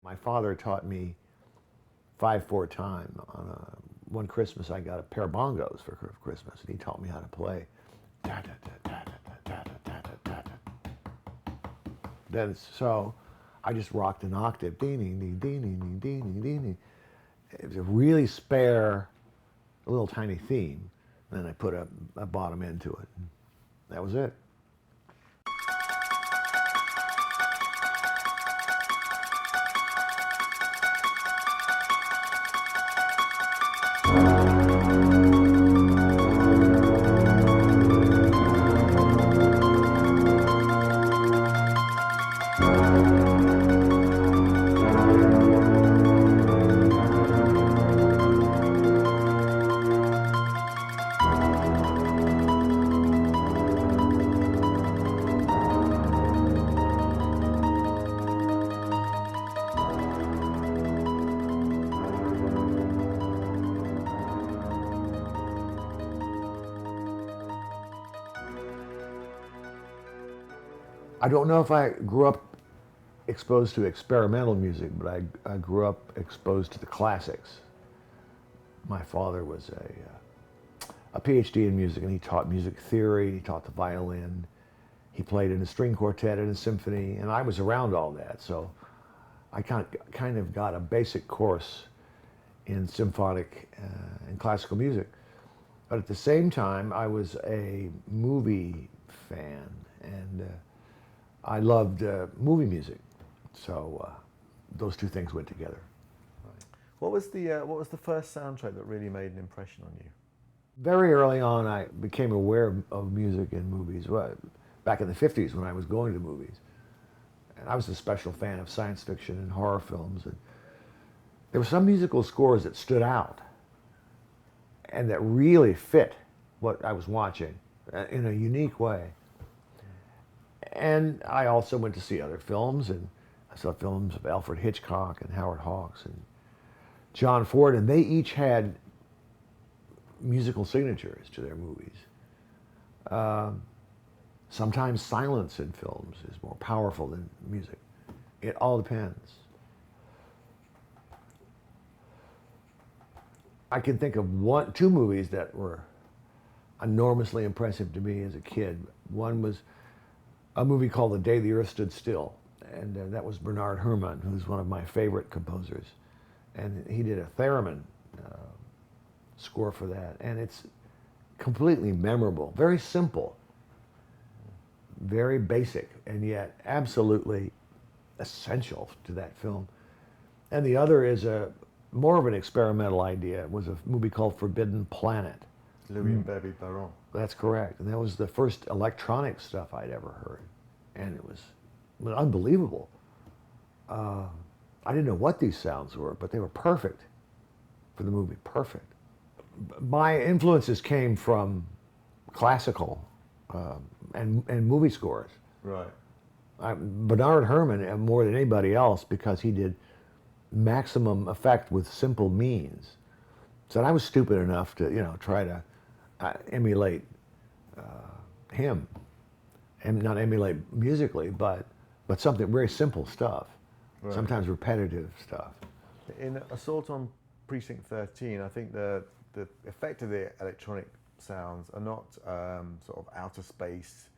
My father taught me 5/4 time. One Christmas I got a pair of bongos for Christmas, and he taught me how to play. Da, da, da, da, da, da, da, da, da. Then so I just rocked an octave. Ding, ding, ding, ding, ding, ding, ding, ding. It was a really spare, a little tiny theme. Then I put a bottom end to it. That was it. I don't know if I grew up exposed to experimental music, but I grew up exposed to the classics. My father was a PhD in music, and he taught music theory, he taught the violin, he played in a string quartet and a symphony, and I was around all that, so I kind of got a basic course in symphonic and classical music. But at the same time, I was a movie fan, and I loved movie music, so those two things went together. Right. What was the first soundtrack that really made an impression on you? Very early on, I became aware of music in movies. Well, back in the 50s when I was going to movies, and I was a special fan of science fiction and horror films. And there were some musical scores that stood out and that really fit what I was watching in a unique way. And I also went to see other films, and I saw films of Alfred Hitchcock and Howard Hawks and John Ford, and they each had musical signatures to their movies. Sometimes silence in films is more powerful than music. It all depends. I can think of two movies that were enormously impressive to me as a kid. One was a movie called The Day the Earth Stood Still, and that was Bernard Herrmann, who's one of my favorite composers. And he did a theremin score for that, and it's completely memorable, very simple, very basic, and yet absolutely essential to that film. And the other is more of an experimental idea. It was a movie called Forbidden Planet. Louis and Baby Baron. That's correct, and that was the first electronic stuff I'd ever heard, and it was unbelievable. I didn't know what these sounds were, but they were perfect for the movie, perfect. My influences came from classical and movie scores. Right. Bernard Herrmann, more than anybody else, because he did maximum effect with simple means. So I was stupid enough to, try to emulate him, and not emulate musically, but something very simple stuff, right. Sometimes repetitive stuff. In Assault on Precinct 13, I think the effect of the electronic sounds are not sort of outer space,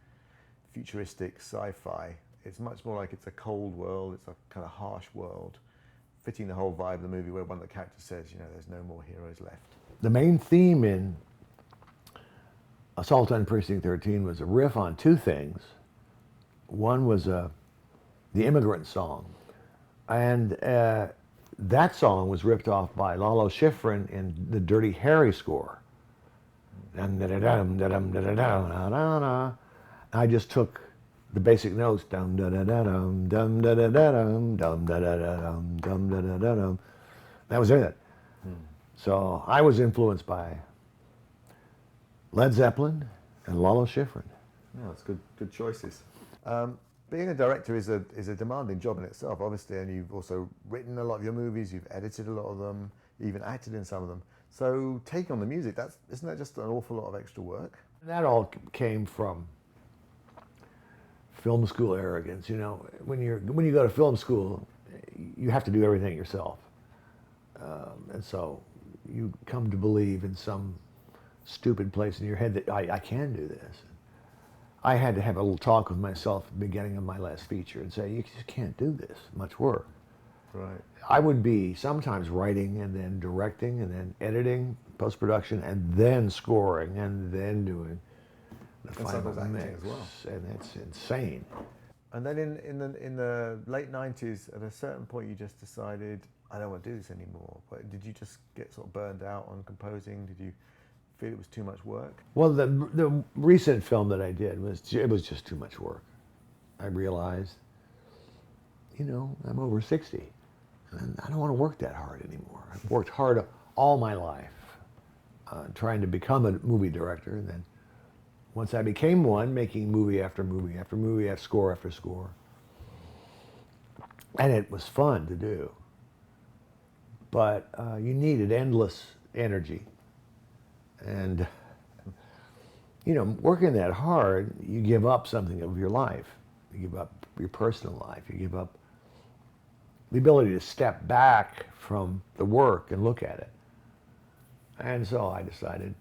futuristic sci-fi. It's much more like it's a cold world, it's a kind of harsh world, fitting the whole vibe of the movie where one of the characters says, there's no more heroes left. The main theme in Assault on Precinct 13 was a riff on two things. One was the Immigrant Song, and that song was ripped off by Lalo Schifrin in the Dirty Harry score. I just took the basic notes, dum da da da dum dum da da da dum dum da da da dum dum da da da dum. That was it. So I was influenced by Led Zeppelin and Lalo Schifrin. Yeah, that's good choices. Being a director is a demanding job in itself, obviously, and you've also written a lot of your movies, you've edited a lot of them, even acted in some of them. So taking on the music, isn't that just an awful lot of extra work? That all came from film school arrogance. When you go to film school, you have to do everything yourself. And so you come to believe in some stupid place in your head that I can do this. I had to have a little talk with myself at the beginning of my last feature and say, you just can't do this much work. Right. I would be sometimes writing and then directing and then editing, post-production, and then scoring and then doing the final sometimes mix. acting as well. And it's insane. And then in the late 90s, at a certain point, you just decided, I don't want to do this anymore. But did you just get sort of burned out on composing? Did you feel it was too much work? Well, the recent film that I did was just too much work. I realized, I'm over 60, and I don't want to work that hard anymore. I've worked hard all my life trying to become a movie director, and then once I became one, making movie after movie after movie, score after score, and it was fun to do. But you needed endless energy. And, working that hard, you give up something of your life. You give up your personal life. You give up the ability to step back from the work and look at it. And so I decided.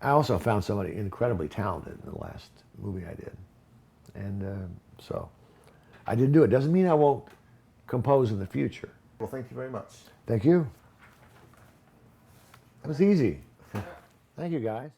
I also found somebody incredibly talented in the last movie I did. And so I didn't do it. Doesn't mean I won't compose in the future. Well, thank you very much. Thank you. It was easy. Thank you, guys.